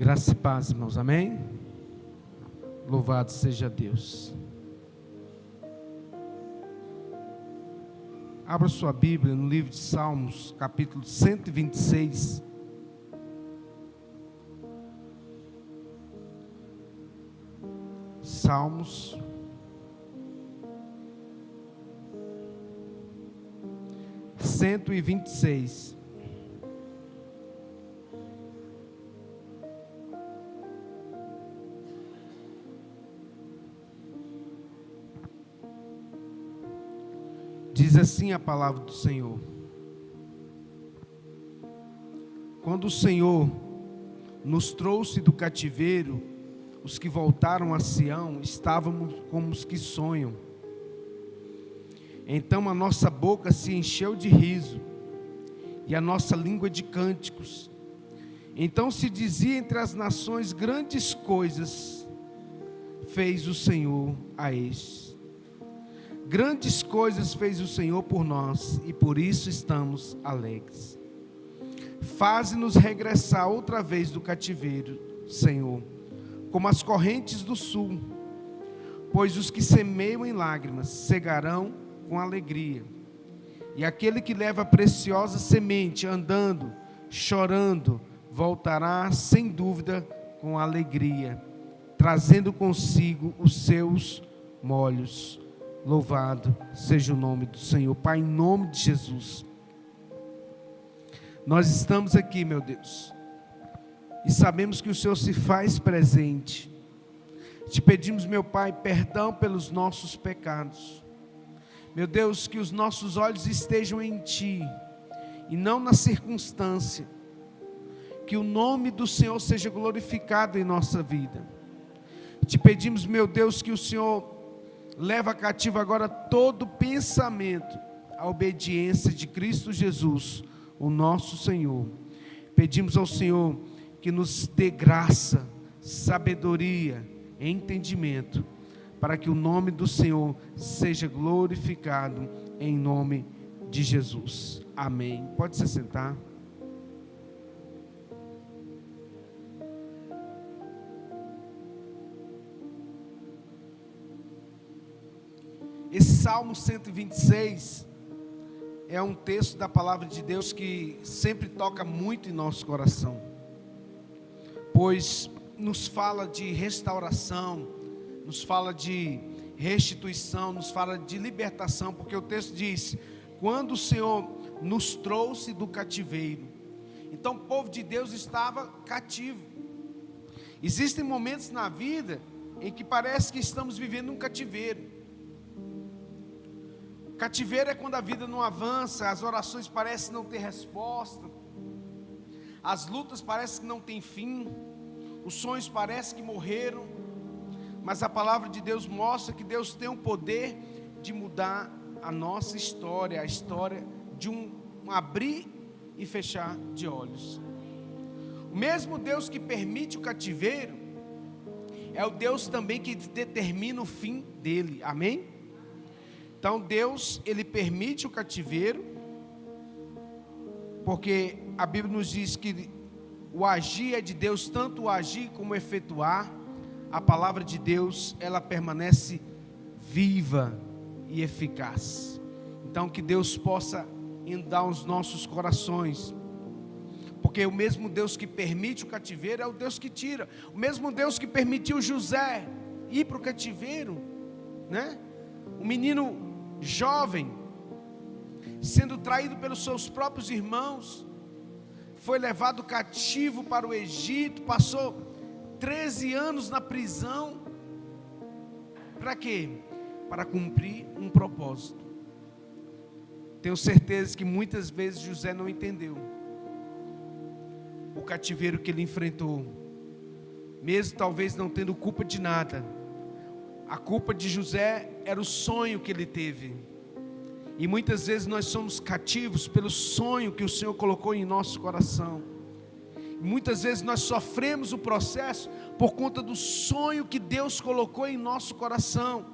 Graça e paz, irmãos, amém? Louvado seja Deus. Abra sua Bíblia no livro de Salmos, capítulo 126. Salmos 126. Diz assim a palavra do Senhor: quando o Senhor nos trouxe do cativeiro, os que voltaram a Sião estávamos como os que sonham. Então a nossa boca se encheu de riso e a nossa língua de cânticos. Então se dizia entre as nações: grandes coisas fez o Senhor a estes. Grandes coisas fez o Senhor por nós, e por isso estamos alegres. Faze-nos regressar outra vez do cativeiro, Senhor, como as correntes do sul, pois os que semeiam em lágrimas cegarão com alegria, e aquele que leva a preciosa semente andando, chorando, voltará sem dúvida com alegria, trazendo consigo os seus molhos. Louvado seja o nome do Senhor. Pai, em nome de Jesus, nós estamos aqui, meu Deus, e sabemos que o Senhor se faz presente. Te pedimos, meu Pai, perdão pelos nossos pecados. Meu Deus, que os nossos olhos estejam em Ti e não na circunstância. Que o nome do Senhor seja glorificado em nossa vida. Te pedimos, meu Deus, que o Senhor leva cativo agora todo pensamento à obediência de Cristo Jesus, o nosso Senhor. Pedimos ao Senhor que nos dê graça, sabedoria, entendimento, para que o nome do Senhor seja glorificado em nome de Jesus. Amém. Pode se sentar. Esse Salmo 126 é um texto da palavra de Deus que sempre toca muito em nosso coração, pois nos fala de restauração, nos fala de restituição, nos fala de libertação, porque o texto diz: quando o Senhor nos trouxe do cativeiro. Então o povo de Deus estava cativo. Existem momentos na vida em que parece que estamos vivendo um cativeiro. Cativeiro é quando a vida não avança, as orações parecem não ter resposta, as lutas parecem que não têm fim, os sonhos parecem que morreram, mas a palavra de Deus mostra que Deus tem o poder de mudar a nossa história, a história de um abrir e fechar de olhos. O mesmo Deus que permite o cativeiro é o Deus também que determina o fim dele, amém? Então Deus, Ele permite o cativeiro, porque a Bíblia nos diz que o agir é de Deus, tanto o agir como o efetuar. A palavra de Deus, ela permanece viva e eficaz. Então que Deus possa inundar os nossos corações, porque o mesmo Deus que permite o cativeiro é o Deus que tira. O mesmo Deus que permitiu José ir para o cativeiro, né? O menino jovem, sendo traído pelos seus próprios irmãos, foi levado cativo para o Egito, passou 13 anos na prisão. Para quê? Para cumprir um propósito. Tenho certeza que muitas vezes José não entendeu o cativeiro que ele enfrentou, mesmo talvez não tendo culpa de nada. A culpa de José era o sonho que ele teve. E muitas vezes nós somos cativos pelo sonho que o Senhor colocou em nosso coração. E muitas vezes nós sofremos o processo por conta do sonho que Deus colocou em nosso coração.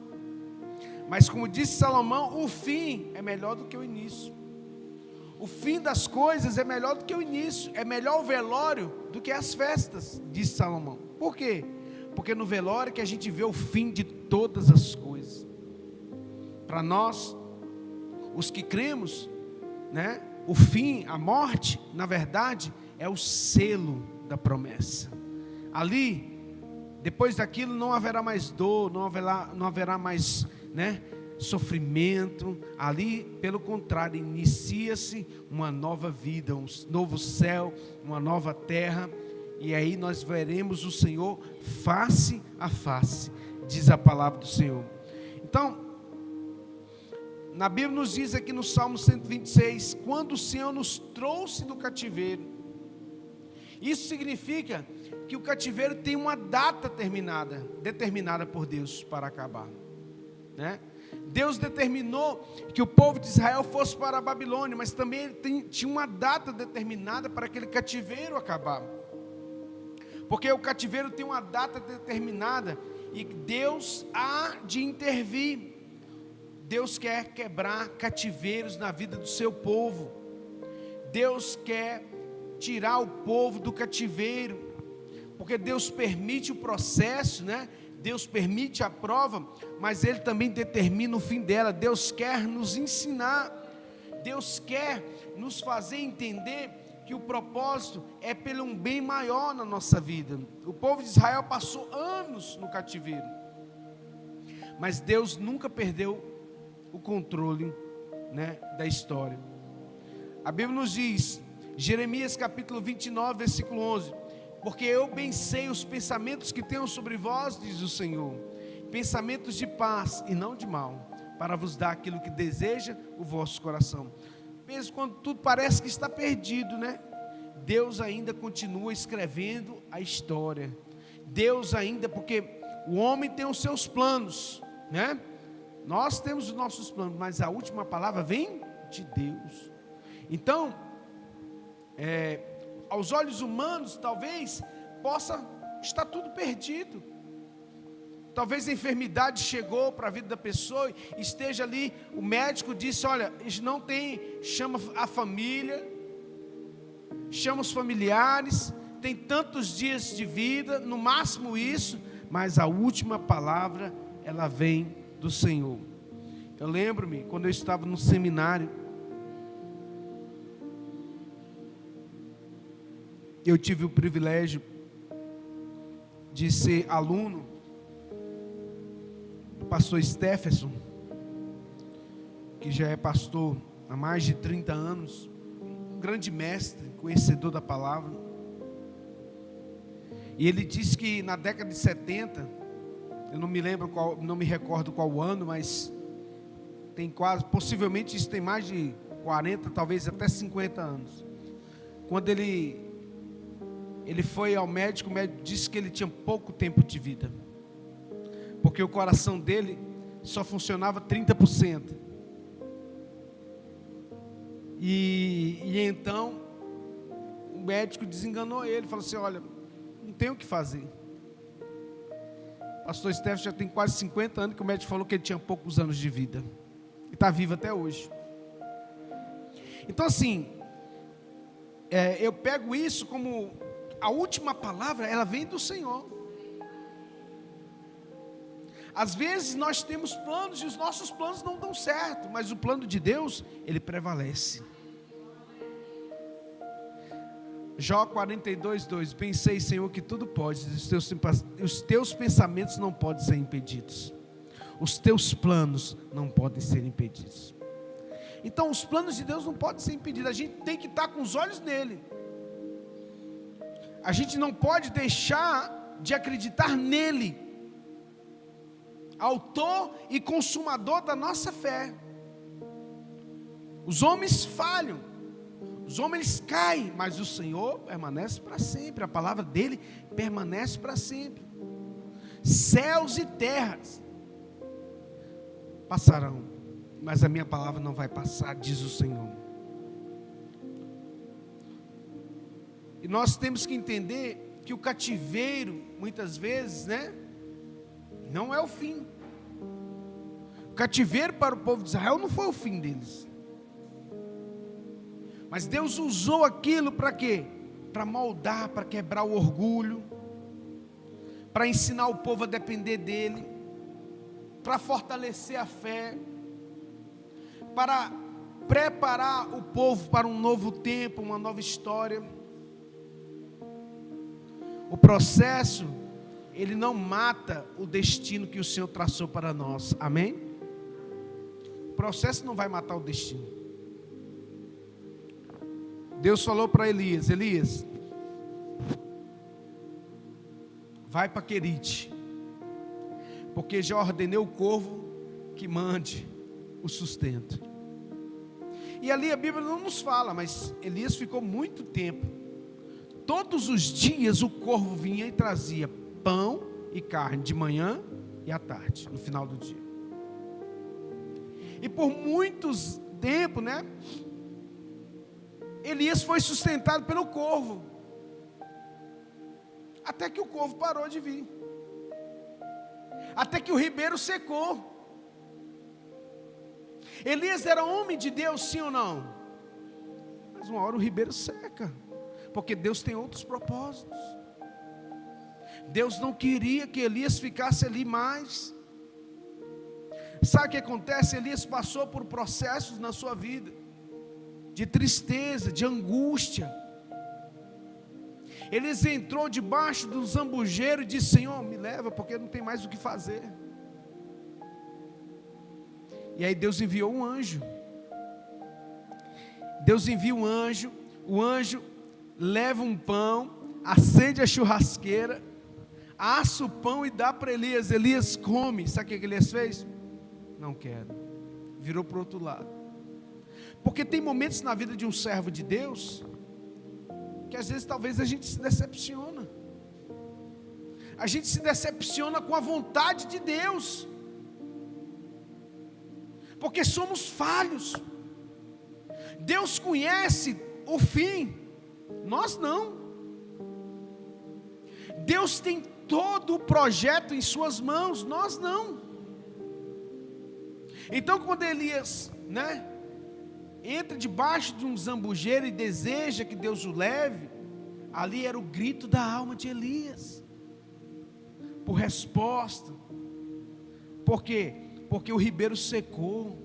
Mas como disse Salomão, o fim é melhor do que o início. O fim das coisas é melhor do que o início. É melhor o velório do que as festas, disse Salomão. Por quê? Porque no velório é que a gente vê o fim de todas as coisas. Para nós, os que cremos, né, o fim, a morte, na verdade, é o selo da promessa. Ali, depois daquilo não haverá mais dor, não haverá mais, né, sofrimento. Ali, pelo contrário, inicia-se uma nova vida, um novo céu, uma nova terra, e aí nós veremos o Senhor face a face, diz a palavra do Senhor. Então, na Bíblia nos diz aqui no Salmo 126, quando o Senhor nos trouxe do cativeiro. Isso significa que o cativeiro tem uma data determinada por Deus para acabar, né? Deus determinou que o povo de Israel fosse para a Babilônia, mas também ele tinha uma data determinada para aquele cativeiro acabar. Porque o cativeiro tem uma data determinada e Deus há de intervir. Deus quer quebrar cativeiros na vida do seu povo. Deus quer tirar o povo do cativeiro, porque Deus permite o processo, né? Deus permite a prova, mas Ele também determina o fim dela. Deus quer nos ensinar, Deus quer nos fazer entender que o propósito é pelo um bem maior na nossa vida. O povo de Israel passou anos no cativeiro, mas Deus nunca perdeu o controle, né, da história. A Bíblia nos diz, Jeremias capítulo 29, versículo 11, porque eu bem sei os pensamentos que tenho sobre vós, diz o Senhor, pensamentos de paz e não de mal, para vos dar aquilo que deseja o vosso coração. Mesmo quando tudo parece que está perdido, né? Deus ainda continua escrevendo a história. Deus ainda, porque o homem tem os seus planos, né? Nós temos os nossos planos, mas a última palavra vem de Deus. Então, aos olhos humanos, talvez possa estar tudo perdido. Talvez a enfermidade chegou para a vida da pessoa, esteja ali, o médico disse, olha, não tem, chama a família, chama os familiares, tem tantos dias de vida, no máximo isso, mas a última palavra, ela vem do Senhor. Eu lembro-me, quando eu estava no seminário, eu tive o privilégio de ser aluno do pastor Stephenson, que já é pastor há mais de 30 anos, um grande mestre, conhecedor da palavra. E ele disse que na década de 70, eu não me recordo qual ano, mas tem quase, possivelmente isso tem mais de 40, talvez até 50 anos. Quando ele foi ao médico, o médico disse que ele tinha pouco tempo de vida, porque o coração dele só funcionava 30%. E então o médico desenganou ele, falou assim, olha, não tem o que fazer. O pastor Stephenson já tem quase 50 anos que o médico falou que ele tinha poucos anos de vida. E está vivo até hoje. Então assim, eu pego isso como a última palavra, ela vem do Senhor. Às vezes nós temos planos e os nossos planos não dão certo, mas o plano de Deus, ele prevalece. Jó 42:2, pensei, Senhor, que tudo pode, os teus pensamentos não podem ser impedidos, os teus planos não podem ser impedidos. Então os planos de Deus não podem ser impedidos, a gente tem que estar com os olhos nele. A gente não pode deixar de acreditar nele, autor e consumador da nossa fé. Os homens falham, os homens caem, mas o Senhor permanece para sempre, a palavra dele permanece para sempre. Céus e terras passarão, mas a minha palavra não vai passar, diz o Senhor. E nós temos que entender que o cativeiro, muitas vezes, né, não é o fim. O cativeiro para o povo de Israel não foi o fim deles. Mas Deus usou aquilo para quê? Para moldar, para quebrar o orgulho, para ensinar o povo a depender dele, para fortalecer a fé, para preparar o povo para um novo tempo, uma nova história. O processo, ele não mata o destino que o Senhor traçou para nós, amém? O processo não vai matar o destino. Deus falou para Elias: Elias, vai para Querite, porque já ordenei o corvo que mande o sustento. E ali a Bíblia não nos fala, mas Elias ficou muito tempo. Todos os dias o corvo vinha e trazia pão e carne, de manhã e à tarde, no final do dia. E por muitos tempos, Elias foi sustentado pelo corvo, até que o corvo parou de vir, até que o ribeiro secou. Elias era homem de Deus, sim ou não? Mas uma hora o ribeiro seca, porque Deus tem outros propósitos. Deus não queria que Elias ficasse ali mais. Sabe o que acontece? Elias passou por processos na sua vida, de tristeza, de angústia. Elias entrou debaixo do zambujeiro e disse: Senhor, me leva, porque não tem mais o que fazer. E aí Deus enviou um anjo. Deus envia um anjo. O anjo leva um pão, acende a churrasqueira, assa o pão e dá para Elias. Elias come. Sabe o que Elias fez? Não quero. Virou para o outro lado. Porque tem momentos na vida de um servo de Deus que às vezes talvez a gente se decepciona. A gente se decepciona com a vontade de Deus, porque somos falhos. Deus conhece o fim, nós não. Deus tem todo o projeto em suas mãos, nós não. Então quando Elias, entra debaixo de um zambujeiro e deseja que Deus o leve, ali era o grito da alma de Elias, por resposta. Por quê? Porque o ribeiro secou,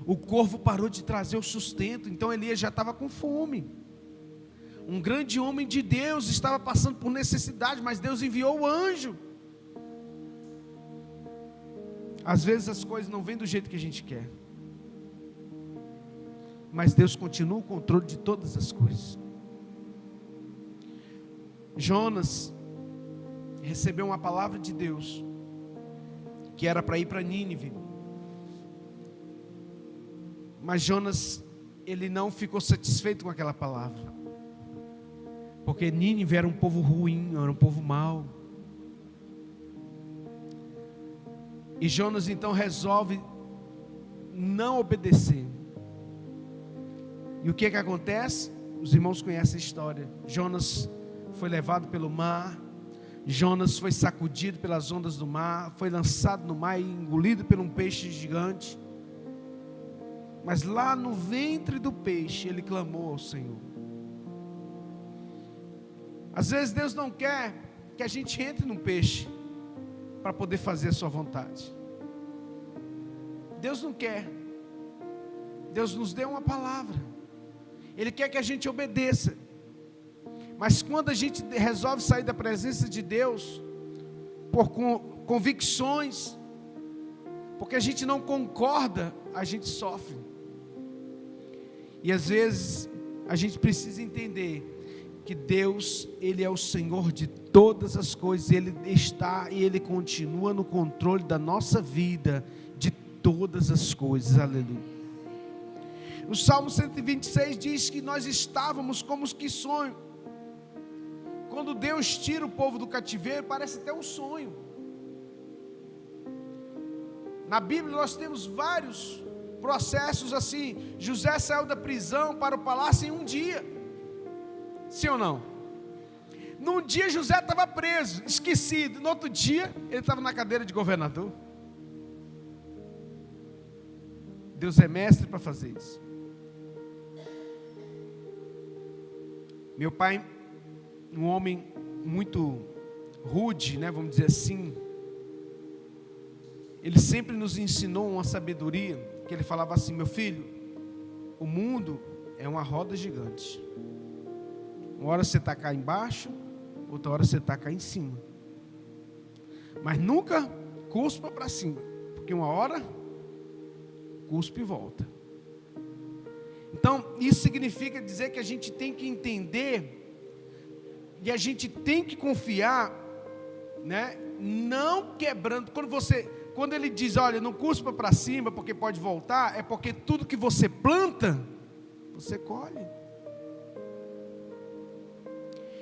o corvo parou de trazer o sustento, então Elias já estava com fome. Um grande homem de Deus estava passando por necessidade, mas Deus enviou o anjo. Às vezes as coisas não vêm do jeito que a gente quer, mas Deus continua o controle de todas as coisas. Jonas recebeu uma palavra de Deus, que era para ir para Nínive. Mas Jonas, ele não ficou satisfeito com aquela palavra, porque Nínive era um povo ruim, era um povo mau. E Jonas então resolve não obedecer. E o que acontece? Os irmãos conhecem a história. Jonas foi levado pelo mar, Jonas foi sacudido pelas ondas do mar, foi lançado no mar e engolido por um peixe gigante. Mas lá no ventre do peixe ele clamou ao Senhor. Às vezes Deus não quer que a gente entre num peixe para poder fazer a sua vontade. Deus não quer. Deus nos deu uma palavra, Ele quer que a gente obedeça. Mas quando a gente resolve sair da presença de Deus por convicções, porque a gente não concorda, a gente sofre. E às vezes a gente precisa entender que Deus, Ele é o Senhor de todas as coisas. Ele está e Ele continua no controle da nossa vida, de todas as coisas. Aleluia. O Salmo 126 diz que nós estávamos como os que sonham. Quando Deus tira o povo do cativeiro, parece até um sonho. Na Bíblia nós temos vários processos assim. José saiu da prisão para o palácio em um dia. Sim ou não? Num dia José estava preso, esquecido. No outro dia ele estava na cadeira de governador. Deus é mestre para fazer isso. Meu pai, um homem muito rude, né, vamos dizer assim, ele sempre nos ensinou uma sabedoria, que ele falava assim: meu filho, o mundo é uma roda gigante. Uma hora você está cá embaixo, outra hora você está cá em cima. Mas nunca cuspa para cima, porque uma hora cuspe e volta. Então, isso significa dizer que a gente tem que entender e a gente tem que confiar, né? Não quebrando. Quando ele diz, olha, não cuspa para cima porque pode voltar, é porque tudo que você planta, você colhe.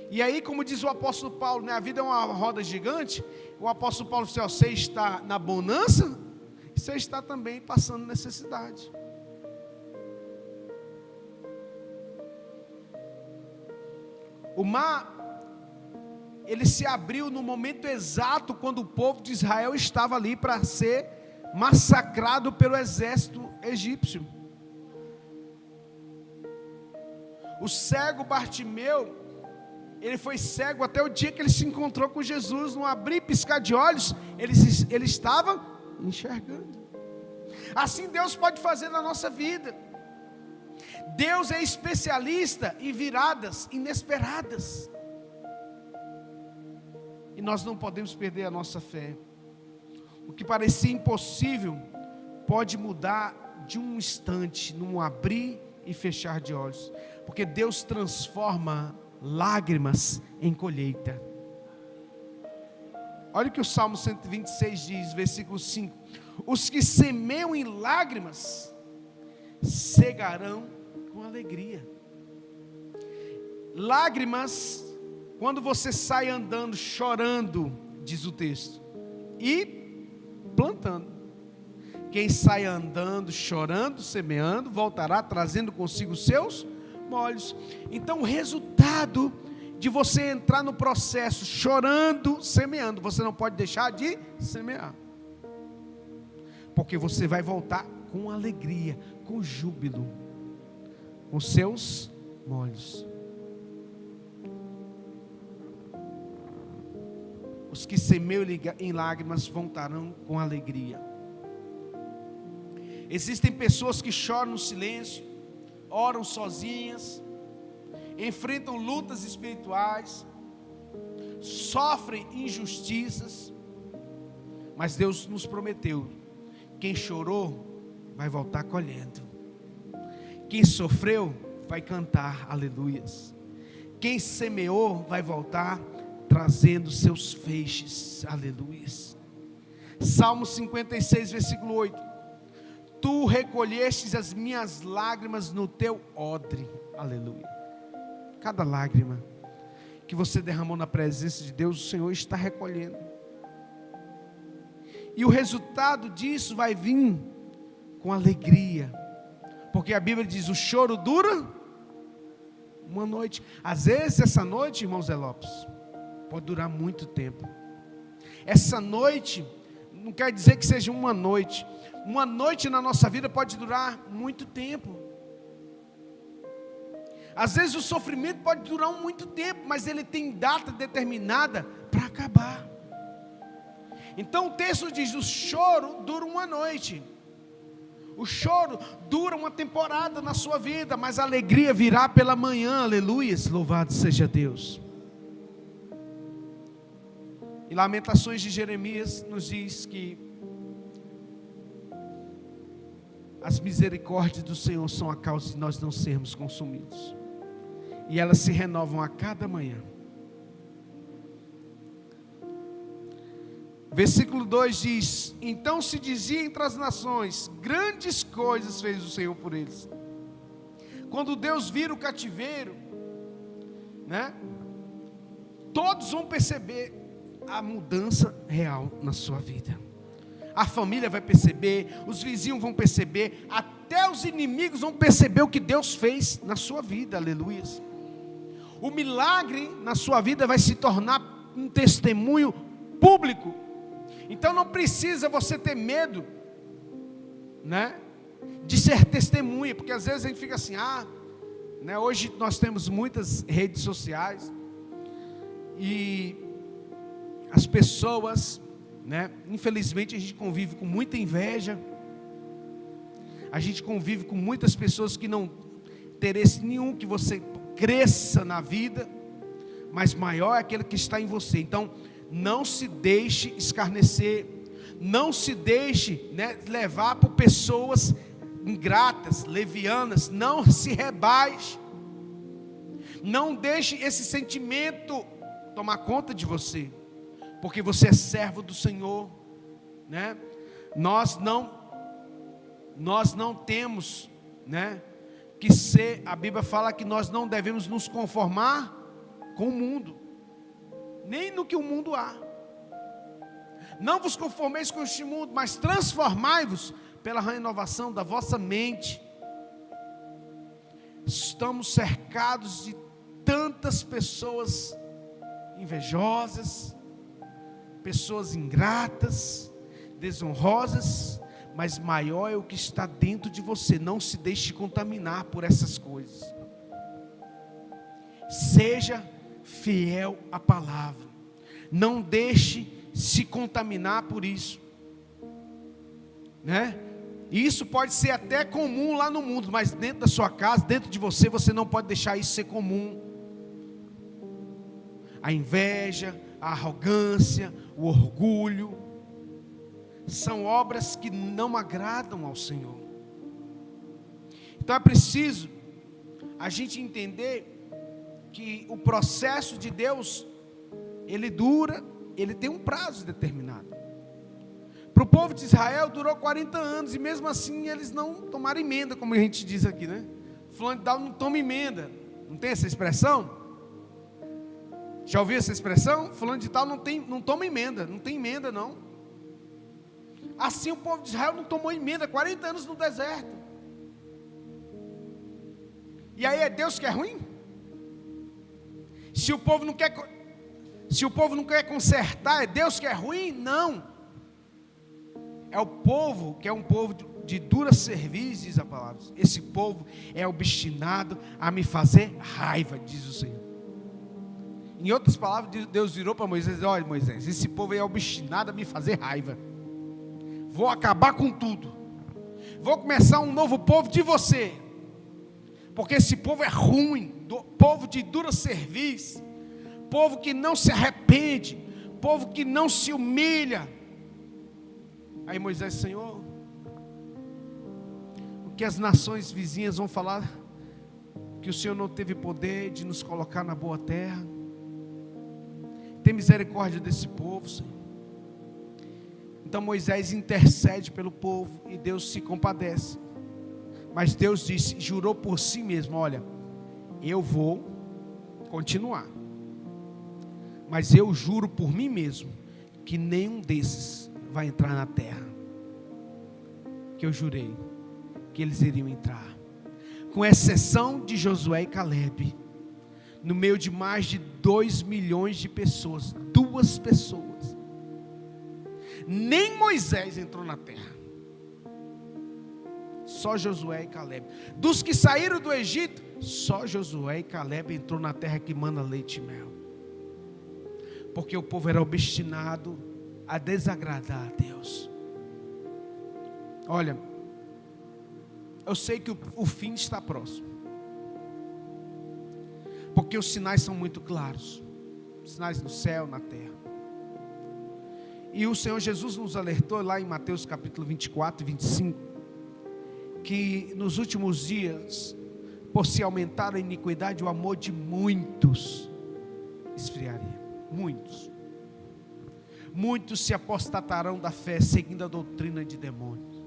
E aí, como diz o apóstolo Paulo, né, a vida é uma roda gigante. O apóstolo Paulo disse: você está na bonança, você está também passando necessidade. O mar, ele se abriu no momento exato quando o povo de Israel estava ali para ser massacrado pelo exército egípcio. O cego Bartimeu, ele foi cego até o dia que ele se encontrou com Jesus. No abrir e piscar de olhos, ele estava enxergando. Assim Deus pode fazer na nossa vida. Deus é especialista em viradas inesperadas. E nós não podemos perder a nossa fé. O que parecia impossível pode mudar de um instante, num abrir e fechar de olhos. Porque Deus transforma lágrimas em colheita. Olha o que o Salmo 126 diz, versículo 5: os que semeiam em lágrimas cegarão com alegria. Lágrimas, quando você sai andando chorando, diz o texto, e plantando. Quem sai andando, chorando, semeando, voltará trazendo consigo seus molhos. Então o resultado de você entrar no processo chorando, semeando, você não pode deixar de semear, porque você vai voltar com alegria, com júbilo, com seus molhos. Os que semeiam em lágrimas voltarão com alegria. Existem pessoas que choram no silêncio, oram sozinhas, enfrentam lutas espirituais, sofrem injustiças, mas Deus nos prometeu: quem chorou vai voltar colhendo, quem sofreu vai cantar aleluias, quem semeou vai voltar trazendo seus feixes, aleluias. Salmo 56, versículo 8: tu recolhestes as minhas lágrimas no teu odre, aleluia. Cada lágrima que você derramou na presença de Deus, o Senhor está recolhendo. E o resultado disso vai vir com alegria, porque a Bíblia diz: o choro dura uma noite. Às vezes essa noite, irmãos Zé Lopes, pode durar muito tempo. Essa noite não quer dizer que seja uma noite. Uma noite na nossa vida pode durar muito tempo. Às vezes o sofrimento pode durar muito tempo, mas ele tem data determinada para acabar. Então o texto diz: o choro dura uma noite. O choro dura uma temporada na sua vida, mas a alegria virá pela manhã, aleluias, louvado seja Deus. E Lamentações de Jeremias nos diz que as misericórdias do Senhor são a causa de nós não sermos consumidos, e elas se renovam a cada manhã. Versículo 2 diz: então se dizia entre as nações, grandes coisas fez o Senhor por eles. Quando Deus vira o cativeiro, né, todos vão perceber a mudança real na sua vida. A família vai perceber, os vizinhos vão perceber, até os inimigos vão perceber o que Deus fez na sua vida, aleluia. O milagre na sua vida vai se tornar um testemunho público. Então não precisa você ter medo, né, de ser testemunha, porque às vezes a gente fica assim: né? Hoje nós temos muitas redes sociais e as pessoas, né? Infelizmente a gente convive com muita inveja, a gente convive com muitas pessoas que não têm interesse nenhum que você cresça na vida, mas maior é aquele que está em você. Então não se deixe escarnecer, não se deixe, né, levar por pessoas ingratas, levianas. Não se rebaixe, não deixe esse sentimento tomar conta de você, porque você é servo do Senhor, né? Nós não temos, né, que ser, a Bíblia fala que nós não devemos nos conformar com o mundo, nem no que o mundo há. Não vos conformeis com este mundo, mas transformai-vos pela renovação da vossa mente. Estamos cercados de tantas pessoas invejosas, pessoas ingratas, desonrosas, mas maior é o que está dentro de você. Não se deixe contaminar por essas coisas. Seja fiel à palavra, não deixe se contaminar por isso, né? E isso pode ser até comum lá no mundo, mas dentro da sua casa, dentro de você, você não pode deixar isso ser comum. A inveja, a arrogância, o orgulho, são obras que não agradam ao Senhor. Então é preciso a gente entender que o processo de Deus, ele dura, ele tem um prazo determinado. Para o povo de Israel durou 40 anos, e mesmo assim eles não tomaram emenda, como a gente diz aqui, né? Fulano de tal não toma emenda. Não tem essa expressão? Já ouviu essa expressão? Fulano de tal não toma emenda, não tem emenda não. Assim o povo de Israel não tomou emenda, 40 anos no deserto. E aí é Deus que é ruim? Se o povo não quer consertar, é Deus que é ruim? Não. É o povo que é um povo de dura cerviz, diz a palavra. Esse povo é obstinado a me fazer raiva, diz o Senhor. Em outras palavras, Deus virou para Moisés: olha, Moisés, esse povo é obstinado a me fazer raiva. Vou acabar com tudo. Vou começar um novo povo de você. Porque esse povo é ruim, povo de dura cerviz, povo que não se arrepende, povo que não se humilha. Aí Moisés: Senhor, o que as nações vizinhas vão falar? Que o Senhor não teve poder de nos colocar na boa terra. Tem misericórdia desse povo, Senhor. Então Moisés intercede pelo povo e Deus se compadece. Mas Deus disse, jurou por si mesmo: olha, eu vou continuar, mas eu juro por mim mesmo que nenhum desses vai entrar na terra que eu jurei que eles iriam entrar, com exceção de Josué e Calebe. No meio de mais de 2 milhões de pessoas, 2 pessoas, nem Moisés entrou na terra, só Josué e Calebe. Dos que saíram do Egito, só Josué e Calebe entrou na terra que mana leite e mel, porque o povo era obstinado a desagradar a Deus. Olha, eu sei que o fim está próximo, porque os sinais são muito claros, sinais no céu, na terra. E o Senhor Jesus nos alertou lá em Mateus capítulo 24 e 25, que nos últimos dias, por se aumentar a iniquidade, o amor de muitos esfriaria. Muitos se apostatarão da fé, seguindo a doutrina de demônios.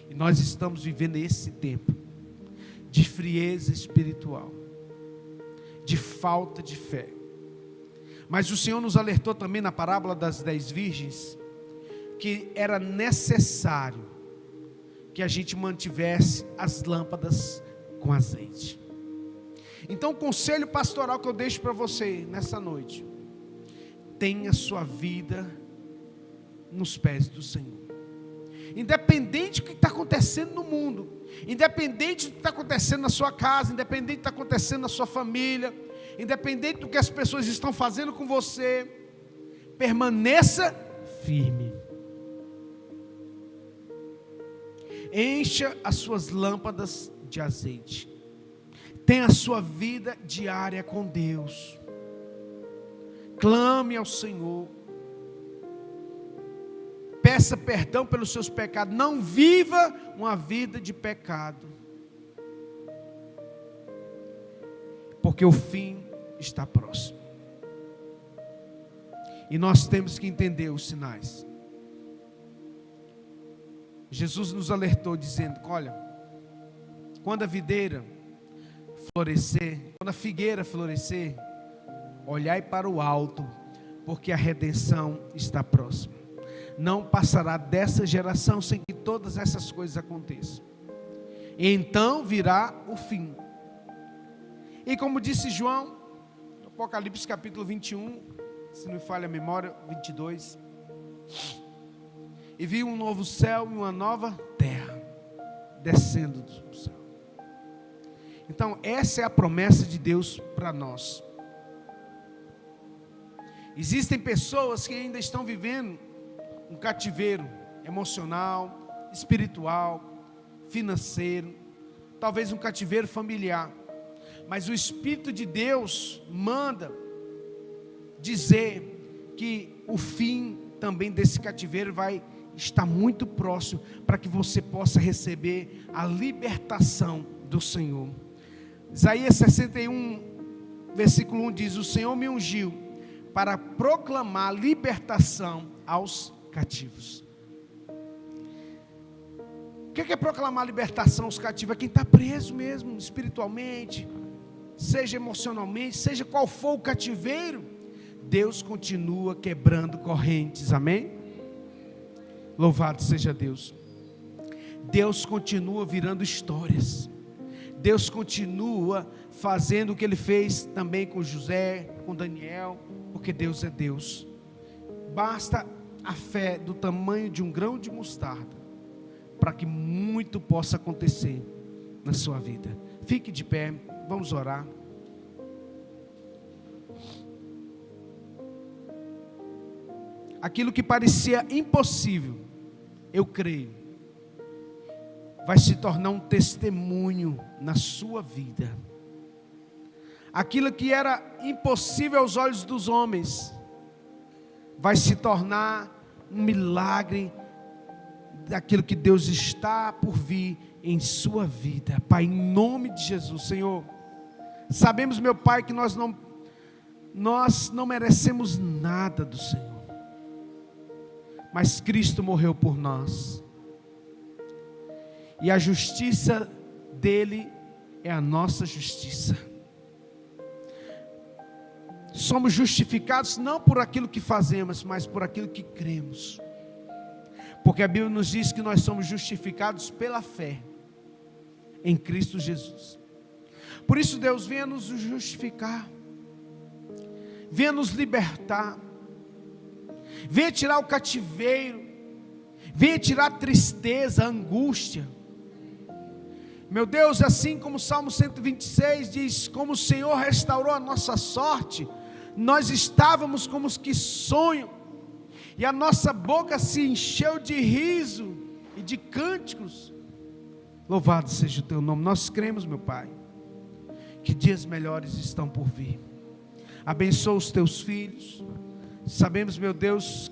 E nós estamos vivendo esse tempo de frieza espiritual, de falta de fé. Mas o Senhor nos alertou também na parábola das 10 virgens, que era necessário que a gente mantivesse as lâmpadas com azeite. Então o conselho pastoral que eu deixo para você nessa noite: tenha sua vida nos pés do Senhor, independente independente do que está acontecendo no mundo, independente do que está acontecendo na sua casa, independente do que está acontecendo na sua família, independente do que as pessoas estão fazendo com você, permaneça firme. Encha as suas lâmpadas de azeite. Tenha a sua vida diária com Deus. Clame ao Senhor. Peça perdão pelos seus pecados. Não viva uma vida de pecado, porque o fim está próximo. E nós temos que entender os sinais. Jesus nos alertou dizendo: olha, quando a videira florescer, quando a figueira florescer, olhai para o alto, porque a redenção está próxima. Não passará dessa geração sem que todas essas coisas aconteçam. E então virá o fim. E como disse João, no Apocalipse capítulo 21, se não me falha a memória, 22, e vi um novo céu e uma nova terra descendo do céu. Então essa é a promessa de Deus para nós. Existem pessoas que ainda estão vivendo um cativeiro emocional, espiritual, financeiro, talvez um cativeiro familiar. Mas o Espírito de Deus manda dizer que o fim também desse cativeiro vai estar muito próximo, para que você possa receber a libertação do Senhor. Isaías 61, versículo 1 diz: o Senhor me ungiu para proclamar libertação aos cativos. O que é proclamar libertação aos cativos? É quem está preso mesmo, espiritualmente, seja emocionalmente, seja qual for o cativeiro, Deus continua quebrando correntes, amém? Louvado seja Deus. Deus continua virando histórias. Deus continua fazendo o que Ele fez também com José, com Daniel, porque Deus é Deus. Basta a fé do tamanho de um grão de mostarda, para que muito possa acontecer na sua vida. Fique de pé, vamos orar. Aquilo que parecia impossível, eu creio, vai se tornar um testemunho na sua vida. Aquilo que era impossível aos olhos dos homens, vai se tornar um milagre daquilo que Deus está por vir em sua vida. Pai, em nome de Jesus, Senhor, sabemos, meu Pai, que nós não merecemos nada do Senhor, mas Cristo morreu por nós, e a justiça dele é a nossa justiça. Somos justificados não por aquilo que fazemos, mas por aquilo que cremos, porque a Bíblia nos diz que nós somos justificados pela fé em Cristo Jesus. Por isso, Deus, venha nos justificar, venha nos libertar, venha tirar o cativeiro, venha tirar a tristeza, a angústia. Meu Deus, assim como o Salmo 126 diz: como o Senhor restaurou a nossa sorte, nós estávamos como os que sonham, e a nossa boca se encheu de riso e de cânticos. Louvado seja o teu nome. Nós cremos, meu Pai, que dias melhores estão por vir. Abençoa os teus filhos. Sabemos, meu Deus,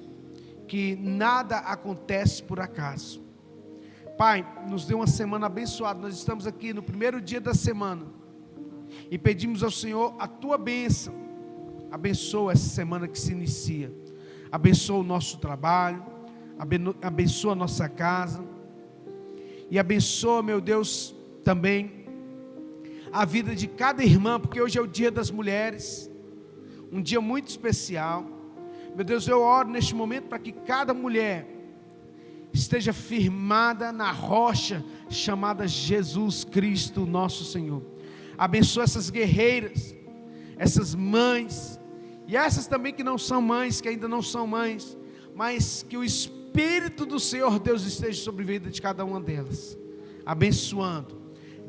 que nada acontece por acaso. Pai, nos dê uma semana abençoada. Nós estamos aqui no primeiro dia da semana e pedimos ao Senhor a tua bênção. Abençoa essa semana que se inicia. Abençoa o nosso trabalho, abençoa a nossa casa, e abençoa, meu Deus, também a vida de cada irmã, porque hoje é o dia das mulheres, um dia muito especial. Meu Deus, eu oro neste momento para que cada mulher esteja firmada na rocha chamada Jesus Cristo, nosso Senhor. Abençoa essas guerreiras, essas mães, e essas também que não são mães, que ainda não são mães, mas que o Espírito Espírito do Senhor Deus esteja sobre a vida de cada uma delas, abençoando,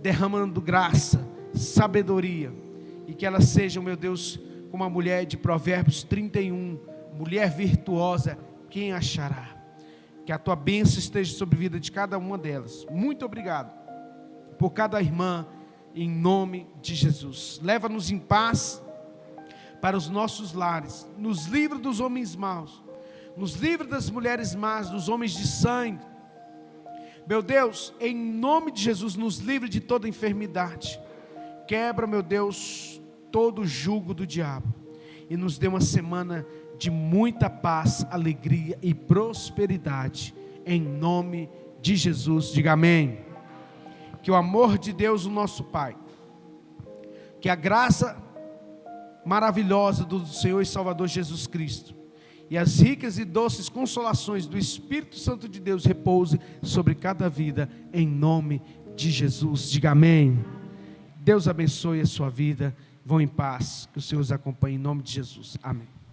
derramando graça, sabedoria, e que elas sejam, meu Deus, como a mulher de Provérbios 31, mulher virtuosa, quem achará? Que a tua bênção esteja sobre a vida de cada uma delas. Muito obrigado por cada irmã, em nome de Jesus. Leva-nos em paz para os nossos lares, nos livra dos homens maus, nos livra das mulheres más, dos homens de sangue. Meu Deus, em nome de Jesus, nos livre de toda enfermidade. Quebra, meu Deus, todo o jugo do diabo, e nos dê uma semana de muita paz, alegria e prosperidade, em nome de Jesus. Diga amém. Que o amor de Deus, o nosso Pai, que a graça maravilhosa do Senhor e Salvador Jesus Cristo, e as ricas e doces consolações do Espírito Santo de Deus repouse sobre cada vida, em nome de Jesus. Diga amém. Deus abençoe a sua vida. Vão em paz, que o Senhor os acompanhe em nome de Jesus. Amém.